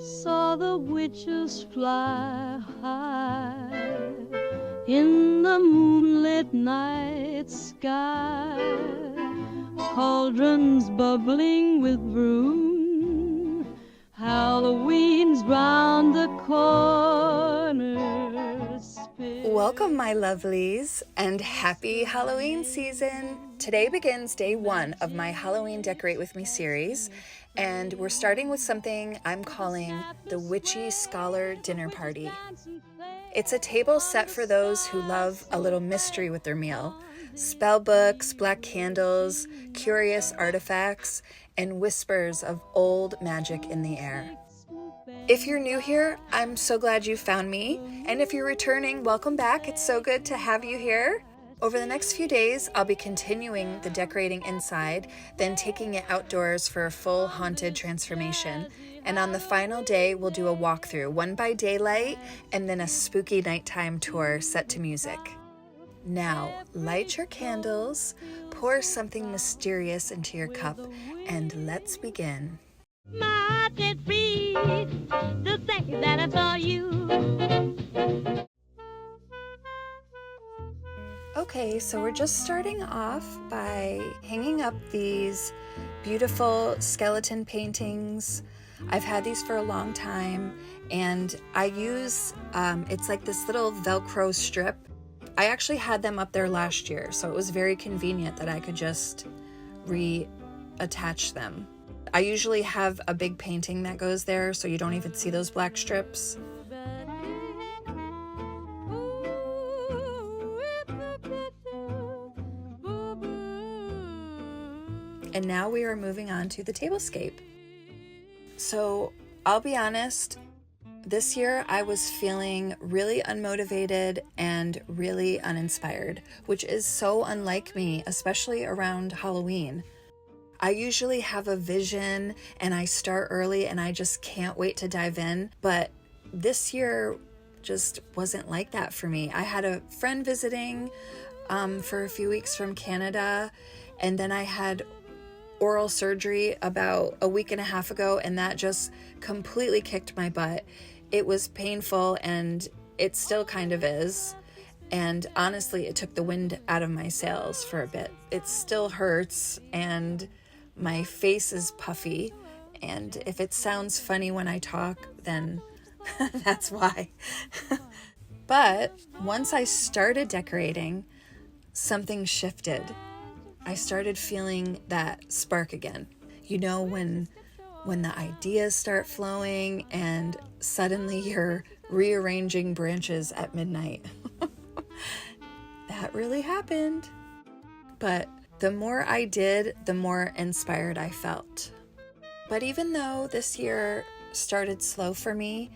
saw the witches fly high in the moonlit night sky, cauldrons bubbling with broom, Halloween's round the corner. Welcome, my lovelies, and happy Halloween season! Today begins day one of my Halloween Decorate With Me series, and we're starting with something I'm calling the Witchy Scholar Dinner Party. It's a table set for those who love a little mystery with their meal. Spell books, black candles, curious artifacts, and whispers of old magic in the air. If you're new here, I'm so glad you found me. And if you're returning, welcome back. It's so good to have you here. Over the next few days, I'll be continuing the decorating inside, then taking it outdoors for a full haunted transformation. And on the final day, we'll do a walkthrough, one by daylight, and then a spooky nighttime tour set to music. Now, light your candles, pour something mysterious into your cup, and let's begin. My heart did beat to say that I saw you. Okay, so we're just starting off by hanging up these beautiful skeleton paintings. I've had these for a long time, and I use, it's like this little Velcro strip. I actually had them up there last year, so it was very convenient that I could just reattach them. I usually have a big painting that goes there, so you don't even see those black strips. And now we are moving on to the tablescape. So I'll be honest, this year I was feeling really unmotivated and really uninspired, which is so unlike me, especially around Halloween. I usually have a vision and I start early and I just can't wait to dive in, but this year just wasn't like that for me. I had a friend visiting for a few weeks from Canada, and then I had oral surgery about a week and a half ago, and that just completely kicked my butt. It was painful, and it still kind of is. And honestly, it took the wind out of my sails for a bit. It still hurts, and my face is puffy. And if it sounds funny when I talk, then that's why. But once I started decorating, something shifted. I started feeling that spark again. You know, when the ideas start flowing and suddenly you're rearranging branches at midnight. That really happened. But the more I did, the more inspired I felt. But even though this year started slow for me,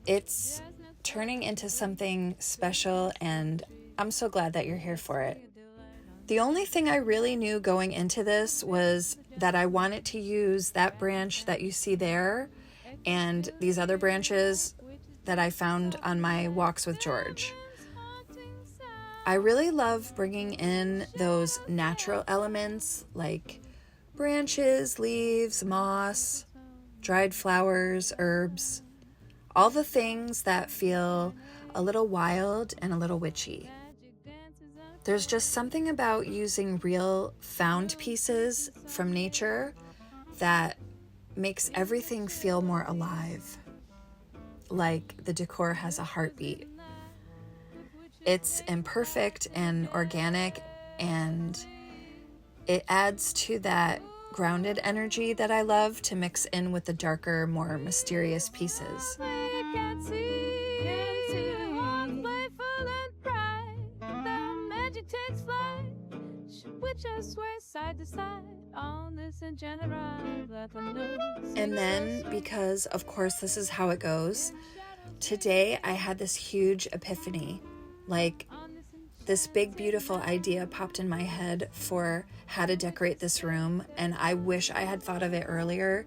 it's turning into something special, and I'm so glad that you're here for it. The only thing I really knew going into this was that I wanted to use that branch that you see there and these other branches that I found on my walks with George. I really love bringing in those natural elements like branches, leaves, moss, dried flowers, herbs, all the things that feel a little wild and a little witchy. There's just something about using real found pieces from nature that makes everything feel more alive, like the decor has a heartbeat. It's imperfect and organic, and it adds to that grounded energy that I love to mix in with the darker, more mysterious pieces. And then, because of course this is how it goes, today I had this huge epiphany. Like, this big beautiful idea popped in my head for how to decorate this room, and I wish I had thought of it earlier.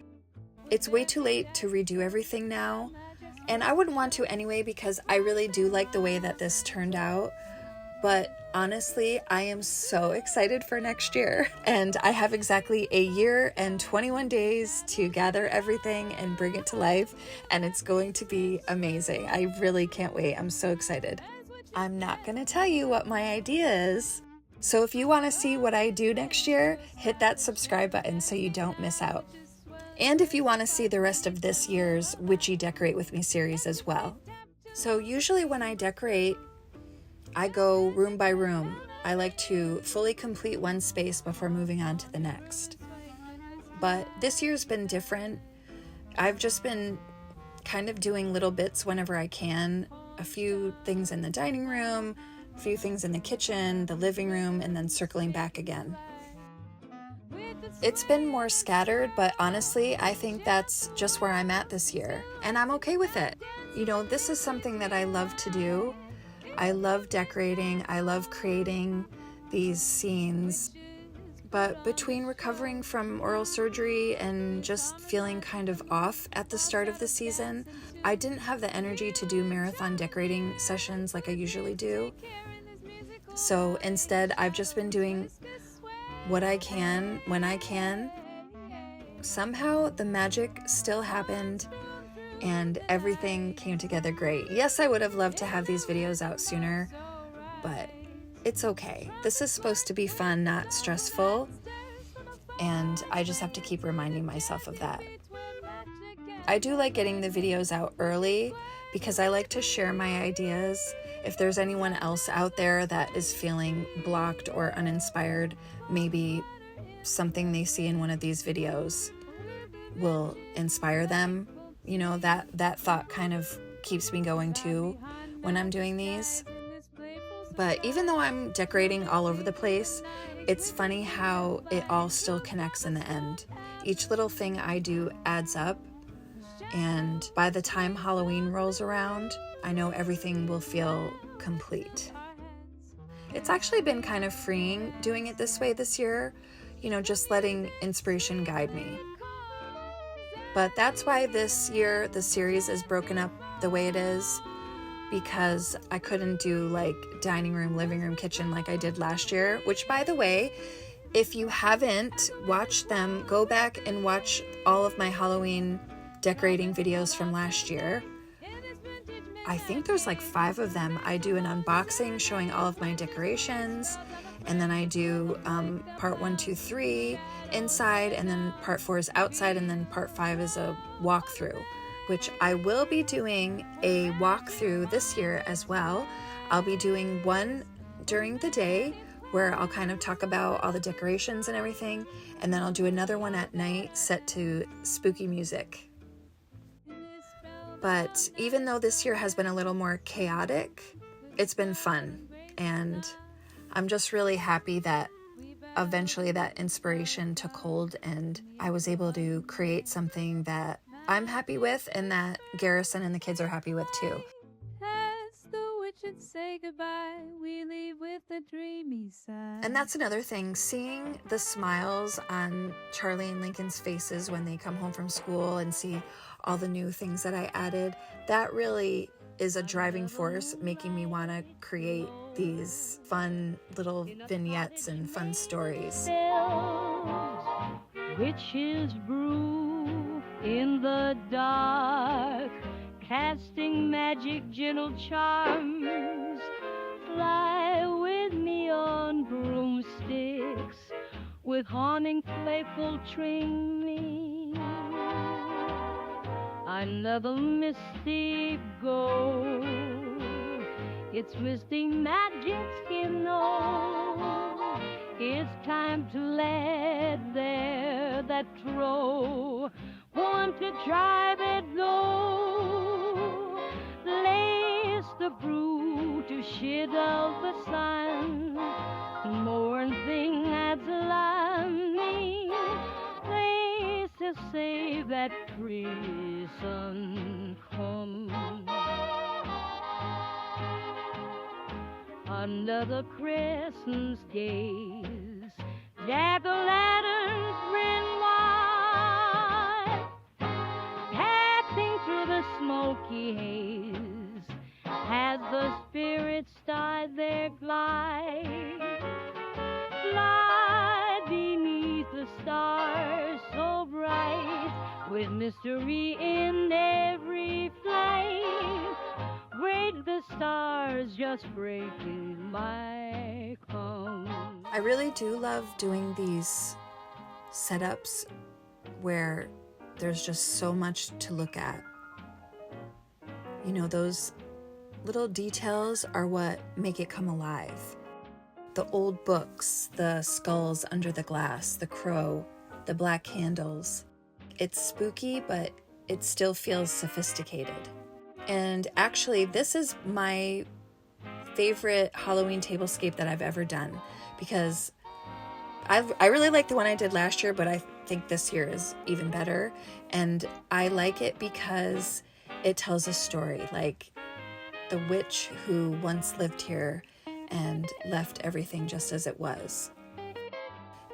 It's way too late to redo everything now, and I wouldn't want to anyway because I really do like the way that this turned out. But Honestly, I am so excited for next year, and I have exactly a year and 21 days to gather everything and bring it to life, and it's going to be amazing. I really can't wait. I'm so excited. I'm not going to tell you what my idea is, so if you want to see what I do next year, hit that subscribe button so you don't miss out. And if you want to see the rest of this year's Witchy Decorate With Me series as well. So usually when I decorate, I go room by room. I like to fully complete one space before moving on to the next. But this year's been different. I've just been kind of doing little bits whenever I can. A few things in the dining room, a few things in the kitchen, the living room, and then circling back again. It's been more scattered, but honestly, I think that's just where I'm at this year. And I'm okay with it. You know, this is something that I love to do. I love decorating, I love creating these scenes, but between recovering from oral surgery and just feeling kind of off at the start of the season, I didn't have the energy to do marathon decorating sessions like I usually do. So instead, I've just been doing what I can when I can. Somehow the magic still happened and everything came together great. Yes, I would have loved to have these videos out sooner, but it's okay. This is supposed to be fun, not stressful, and I just have to keep reminding myself of that. I do like getting the videos out early because I like to share my ideas. If there's anyone else out there that is feeling blocked or uninspired, maybe something they see in one of these videos will inspire them. You know, that thought kind of keeps me going too when I'm doing these. But even though I'm decorating all over the place, it's funny how it all still connects in the end. Each little thing I do adds up, and by the time Halloween rolls around, I know everything will feel complete. It's actually been kind of freeing doing it this way this year, you know, just letting inspiration guide me. But that's why this year the series is broken up the way it is, because I couldn't do like dining room, living room, kitchen like I did last year, which by the way, if you haven't watched them, go back and watch all of my Halloween decorating videos from last year. I think there's like 5 of them. I do an unboxing showing all of my decorations, and then I do part 1, 2, 3 inside, and then part 4 is outside, and then part 5 is a walkthrough, which I will be doing a walkthrough this year as well. I'll be doing one during the day where I'll kind of talk about all the decorations and everything, and then I'll do another one at night set to spooky music. But even though this year has been a little more chaotic, it's been fun, and I'm just really happy that eventually that inspiration took hold and I was able to create something that I'm happy with and that Garrison and the kids are happy with too. As the witches say goodbye, we leave with a dreamy sigh. And that's another thing, seeing the smiles on Charlie and Lincoln's faces when they come home from school and see all the new things that I added, that really is a driving force making me want to create these fun little vignettes and fun stories. Witches brew in the dark, casting magic gentle charms. Fly with me on broomsticks, with haunting playful twinkling. Another misty go, its twisting magics give no. It's time to let there that throw, want to drive it low. Lace the brew to shield the sun, more thing adds alarming. Place to save that prison come. Under the crescent's gaze, jack-o'-lanterns grin wide, passing through the smoky haze, as the spirits start their glide. with mystery in every flight. Break the stars, just breaking my come. I really do love doing these setups where there's just so much to look at. You know, those little details are what make it come alive. The old books, the skulls under the glass, the crow, the black candles. It's spooky, but it still feels sophisticated. And actually, this is my favorite Halloween tablescape that I've ever done, because I really like the one I did last year, but I think this year is even better. And I like it because it tells a story, like the witch who once lived here and left everything just as it was.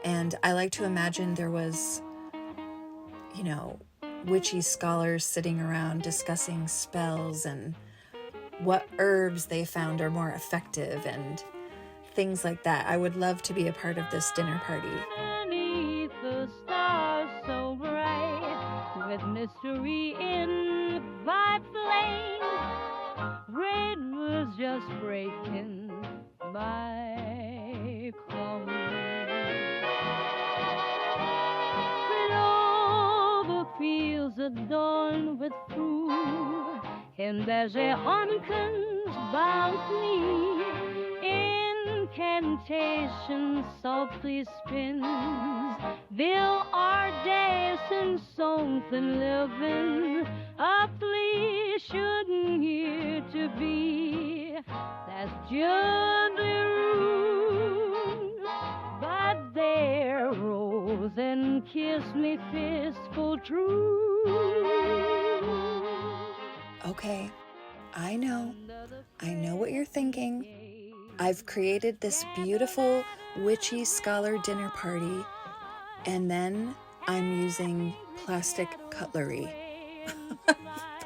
And I like to imagine there was, you know, witchy scholars sitting around discussing spells and what herbs they found are more effective and things like that. I would love to be a part of this dinner party. Beneath the stars so bright, with mystery in my flame, red was just breaking my come. Clover fields adorned with fruit, and there's a pumpkin's bounty. Incantation softly spins. There are days and something living, a flea shouldn't here to be. That's gently rude, but there rose and kissed me fistful true. Okay, I know what you're thinking. I've created this beautiful Witchy Scholar Dinner Party, and then I'm using plastic cutlery.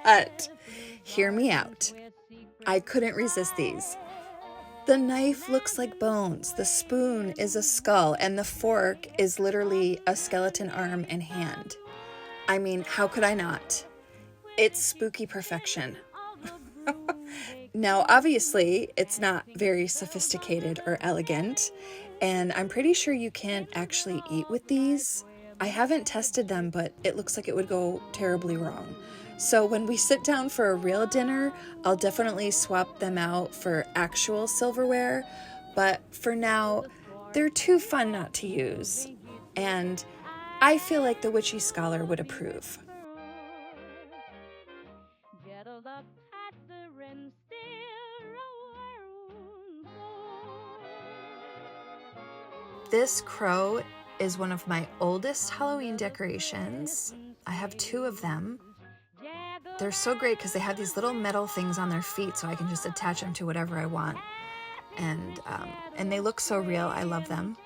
But hear me out. I couldn't resist these. The knife looks like bones, the spoon is a skull, and the fork is literally a skeleton arm and hand. I mean, how could I not? It's spooky perfection. Now, obviously, it's not very sophisticated or elegant, and I'm pretty sure you can't actually eat with these. I haven't tested them, but it looks like it would go terribly wrong. So when we sit down for a real dinner, I'll definitely swap them out for actual silverware, but for now, they're too fun not to use, and I feel like the Witchy Scholar would approve. This crow is one of my oldest Halloween decorations. I have 2 of them. They're so great because they have these little metal things on their feet, so I can just attach them to whatever I want. And they look so real. I love them.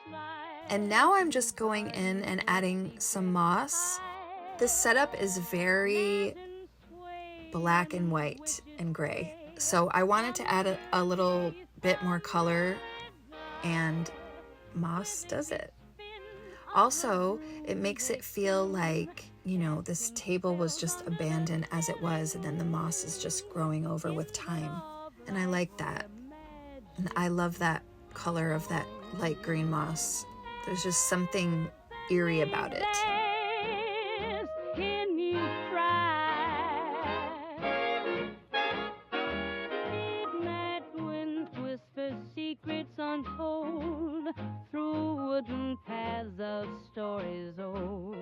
And now I'm just going in and adding some moss. This setup is very black and white and gray. So I wanted to add a little bit more color, and moss does it. Also, it makes it feel like, you know, this table was just abandoned as it was, and then the moss is just growing over with time. And I like that. And I love that color of that light green moss. There's just something eerie about it. Secrets untold through wooden paths of stories old.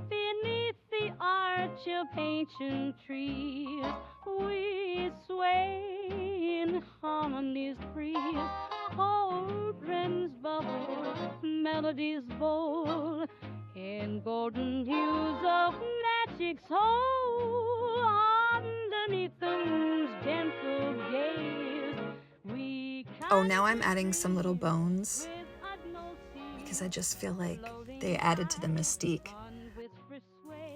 Beneath the arch of ancient trees, we sway in harmony's breeze. Cauldrons bubble, melodies bold, in golden hues of magic soul. Underneath the moon's gentle gaze, oh, now I'm adding some little bones because I just feel like they added to the mystique.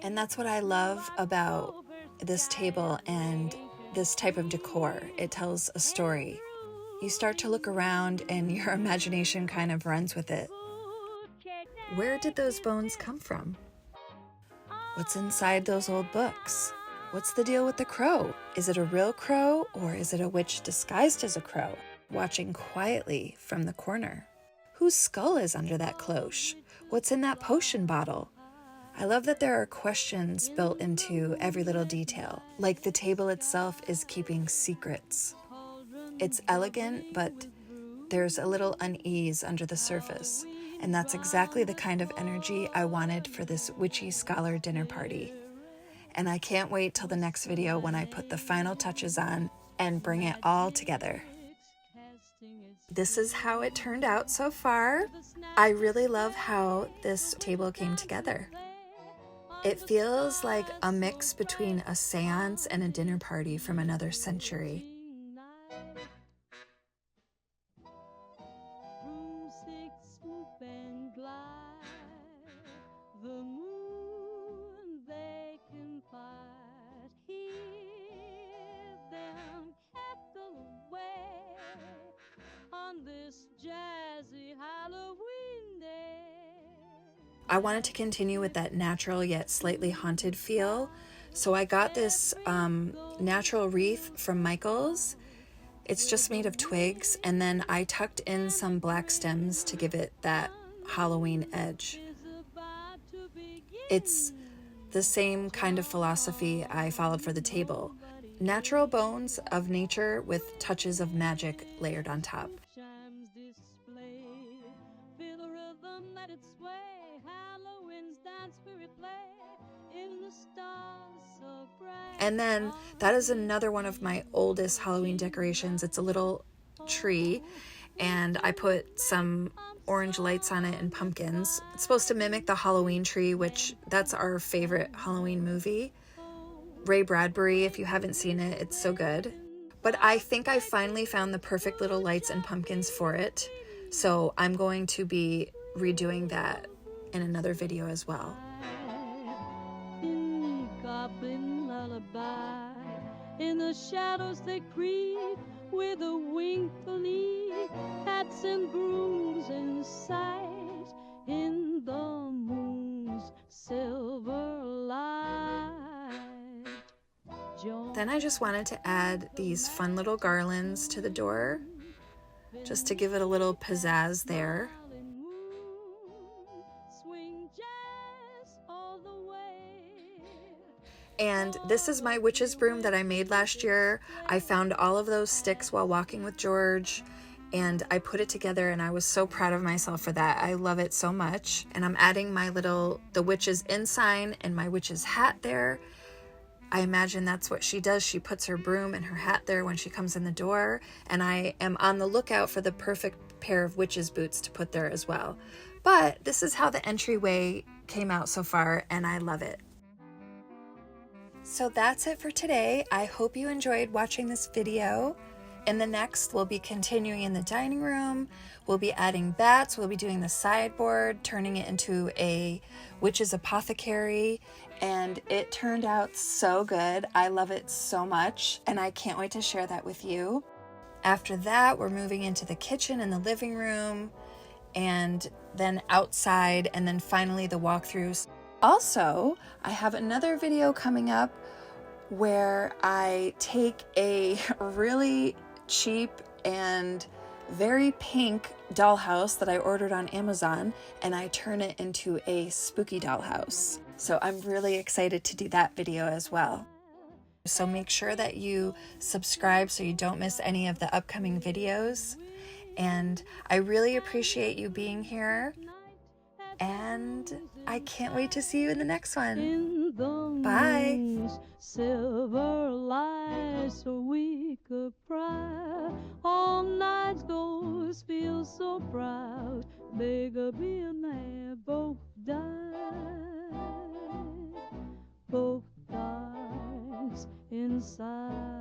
And that's what I love about this table and this type of decor. It tells a story. You start to look around and your imagination kind of runs with it. Where did those bones come from? What's inside those old books? What's the deal with the crow? Is it a real crow or is it a witch disguised as a crow, watching quietly from the corner? Whose skull is under that cloche? What's in that potion bottle? I love that there are questions built into every little detail, like the table itself is keeping secrets. It's elegant, but there's a little unease under the surface, and that's exactly the kind of energy I wanted for this Witchy Scholar Dinner Party. And I can't wait till the next video when I put the final touches on and bring it all together. This is how it turned out so far. I really love how this table came together. It feels like a mix between a seance and a dinner party from another century. I wanted to continue with that natural yet slightly haunted feel, so I got this natural wreath from Michael's. It's just made of twigs, and then I tucked in some black stems to give it that Halloween edge. It's the same kind of philosophy I followed for the table. Natural bones of nature with touches of magic layered on top. And then that is another one of my oldest Halloween decorations. It's a little tree, and I put some orange lights on it and pumpkins. It's supposed to mimic the Halloween tree, which that's our favorite Halloween movie. Ray Bradbury, if you haven't seen it, it's so good. But I think I finally found the perfect little lights and pumpkins for it. So I'm going to be redoing that in another video as well. In the shadows they creep with a wink leaf, hats and brooms in sight in the moon's silver light. Then I just wanted to add these fun little garlands to the door, just to give it a little pizzazz there. And this is my witch's broom that I made last year. I found all of those sticks while walking with George, and I put it together, and I was so proud of myself for that. I love it so much. And I'm adding the witch's inn sign and my witch's hat there. I imagine that's what she does. She puts her broom and her hat there when she comes in the door, and I am on the lookout for the perfect pair of witch's boots to put there as well. But this is how the entryway came out so far, and I love it. So that's it for today. I hope you enjoyed watching this video. In the next, we'll be continuing in the dining room. We'll be adding bats. We'll be doing the sideboard, turning it into a witch's apothecary. And it turned out so good. I love it so much, and I can't wait to share that with you. After that, we're moving into the kitchen and the living room, and then outside, and then finally the walkthroughs. Also, I have another video coming up where I take a really cheap and very pink dollhouse that I ordered on Amazon, and I turn it into a spooky dollhouse. So I'm really excited to do that video as well. So make sure that you subscribe so you don't miss any of the upcoming videos. And I really appreciate you being here. And I can't wait to see you in the next one. Bye. Silver lights so we could cry. All nights goes feel so proud. Bigger be a man, both died. Both died inside.